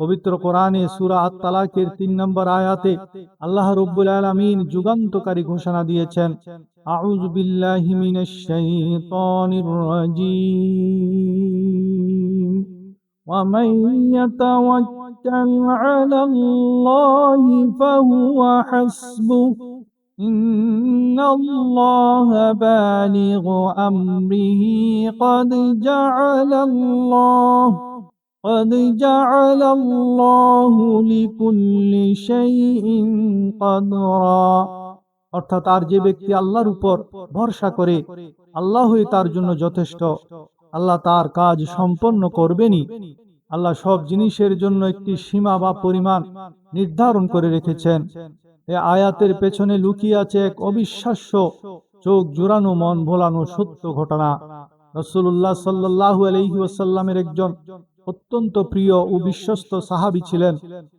পবিত্র কোরআনে সূরা আত-তালাকের 3 নম্বর আয়াতে আল্লাহ রাব্বুল আলামিন যুগান্তকারী ঘোষণা দিয়েছেন, আউযু বিল্লাহি মিনাশ শাইতানির রাজীম, ওয়া মান ইয়াতাওয়াক্কাল আলাল্লাহি ফাহুয়া হাসবুহু ইন্নাল্লাহা বালিগু আমরিহি قد جعل الله لكل شيء قدرا। অর্থাৎ আর যে ব্যক্তি আল্লাহর উপর ভরসা করে, আল্লাহই তার জন্য যথেষ্ট, আল্লাহ তার কাজ সম্পন্ন করবেনই। আল্লাহ সব জিনিসের জন্য একটি সীমা বা পরিমাণ নির্ধারণ করে রেখেছেন। এই আয়াতের পেছনে লুকিয়ে আছে এক অবিশ্বাস্য, চোখ জুড়ানো, মন ভোলানো সত্য ঘটনা। রাসূলুল্লাহ সাল্লাল্লাহু আলাইহি ওয়াসাল্লামের একজন অত্যন্ত প্রিয় ও বিশ্বস্ত সাহাবী ছিলেন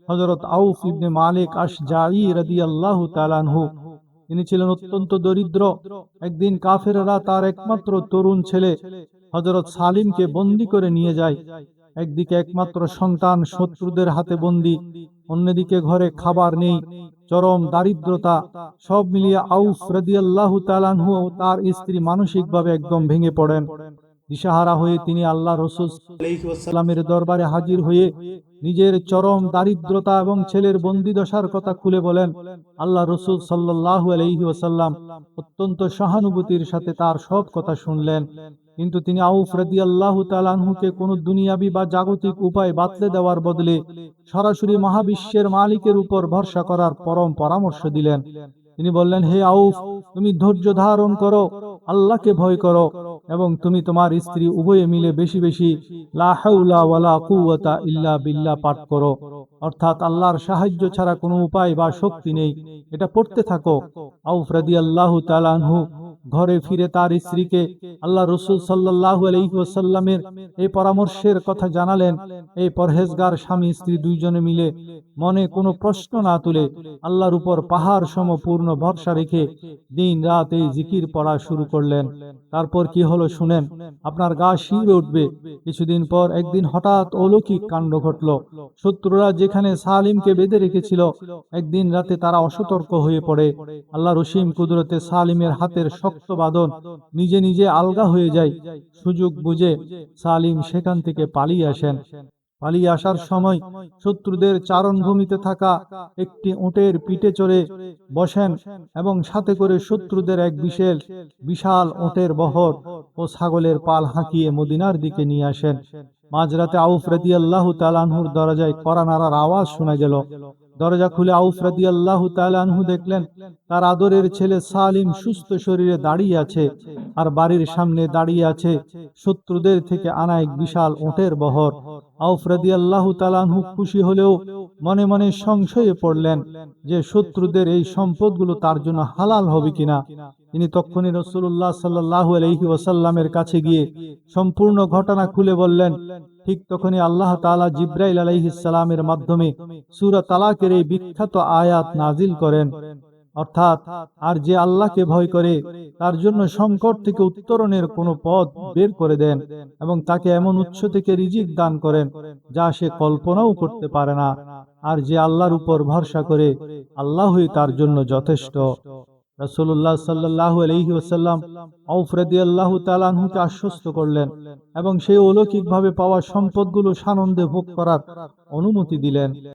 হযরত আউফ ইবনে মালিক আশজাঈ রাদিয়াল্লাহু তাআলা আনহু। তিনি ছিলেন অত্যন্ত দরিদ্র। একদিন কাফেররা তার একমাত্র তরুণ ছেলে হযরত সালিমকে বন্দী করে নিয়ে যায়। একদিকে একমাত্র সন্তান শত্রুদের হাতে বন্দী, অন্যদিকে ঘরে খাবার নেই, চরম দারিদ্রতা। সব মিলিয়ে আউফ রাদিয়াল্লাহু তাআলা আনহু ও তার স্ত্রী মানসিকভাবে একদম ভেঙে পড়েন। দিশাহারা হয়ে তিনি আল্লাহ রাসূল সাল্লাল্লাহু আলাইহি ওয়াসাল্লামের দরবারে হাজির হয়ে নিজের চরম দারিদ্রতা এবং ছেলের বন্দিদশার কথা খুলে বলেন। আল্লাহ রাসূল সাল্লাল্লাহু আলাইহি ওয়াসাল্লাম অত্যন্ত সহানুভূতির সাথে তার সব কথা শুনলেন। কিন্তু তিনি আউফ রাদিয়াল্লাহু তাআলা আনহুকে কোনো দুনিয়াবি বা জাগতিক উপায় বাতলে দেওয়ার বদলে সরাসরি মহাবিশ্বের মালিকের উপর ভরসা করার পরম পরামর্শ দিলেন। তিনি বললেন, হে আউফ, তুমি ধৈর্য ধারণ করো, আল্লাহকে ভয় করো এবং তুমি তোমার স্ত্রী উভয়ে মিলে বেশি বেশি লা হাওলা ওয়ালা কুওয়াতা ইল্লা বিল্লাহ পাঠ করো। অর্থাৎ আল্লাহর সাহায্য ছাড়া কোনো উপায় বা শক্তি নেই, এটা পড়তে থাকো। আউফ রাদিয়াল্লাহু তাআলা আনহু ঘরে ফিরে তার স্ত্রীকে আল্লাহ রাসূল সাল্লাল্লাহু আলাইহি ওয়াসাল্লামের এই পরামর্শের কথা জানালেন। এই পরহেজগার স্বামী স্ত্রী দুইজনে মিলে মনে কোনো প্রশ্ন না তুলে আল্লাহর উপর পাহাড় সম পূর্ণ ভরসা রেখে দিন রাত এই জিকির পড়া শুরু করলেন। তারপর কি হলো শুনেন, আপনার গা শিউরে উঠবে। কিছুদিন পর একদিন হঠাৎ অলৌকিক কাণ্ড ঘটল। শত্রুরা যেখানে সালিমকে বেঁধে রেখেছিল, একদিন রাতে তারা অসতর্ক হয়ে পড়ে। আল্লাহ রহিম কুদরতে সালিমের হাতের শক্ত বাঁধন নিজে নিজে আলগা হয়ে যায়। সুযোগ বুঝে সালিম সেখান থেকে পালিয়ে আসেন। পালিয়ে আসার সময় শত্রুদের চারণভূমিতে থাকা একটি উটের পিঠে চড়ে বসেন এবং সাথে করে শত্রুদের এক বিশাল উটের বহর ও ছাগলের পাল হাঁকিয়ে মদিনার দিকে নিয়ে আসেন। মাঝরাতে আউফ রাদিয়াল্লাহু তাআলা আনহুর দরজায় কড়া নাড়ার আওয়াজ শোনা গেল। দরজা খুলে আউফ রাদিয়াল্লাহু তাআলা আনহু দেখলেন তার আদরের ছেলে সালিম সুস্থ শরীরে দাঁড়িয়ে আছে, আর বাড়ির সামনে দাঁড়িয়ে আছে শত্রুদের থেকে আনা এক বিশাল উটের বহর। আউফ রাদিয়াল্লাহু তাআলা আনহু খুশি হলেও মনে মনে সংশয়ে পড়লেন যে শত্রুদের এই সম্পদগুলো তার জন্য হালাল হবে কিনা। তিনি তখনই রাসূলুল্লাহ সাল্লাল্লাহু আলাইহি ওয়াসাল্লামের কাছে গিয়ে সম্পূর্ণ ঘটনা খুলে বললেন। ঠিক তখনই আল্লাহ তাআলা জিবরাইল আলাইহিস সালামের মাধ্যমে সূরা তালাকের এই বিখ্যাত আয়াত নাজিল করেন। অর্থাৎ আর যে আল্লাহকে ভয় করে তার জন্য সংকট থেকে উত্তরণের কোনো পথ বের করে দেন এবং তাকে এমন উৎস থেকে রিজিক দান করেন যা সে কল্পনাও করতে পারে না। আর যে আল্লাহর উপর ভরসা করে, আল্লাহই তার জন্য যথেষ্ট। রাসূলুল্লাহ সাল্লাল্লাহু আলাইহি ওয়াসাল্লাম আউফ রাদিয়াল্লাহু তাআলা আনহুকে আশ্বস্ত করলেন এবং সেই অলৌকিকভাবে পাওয়া সম্পদগুলো সানন্দে ভোগ করার অনুমতি দিলেন।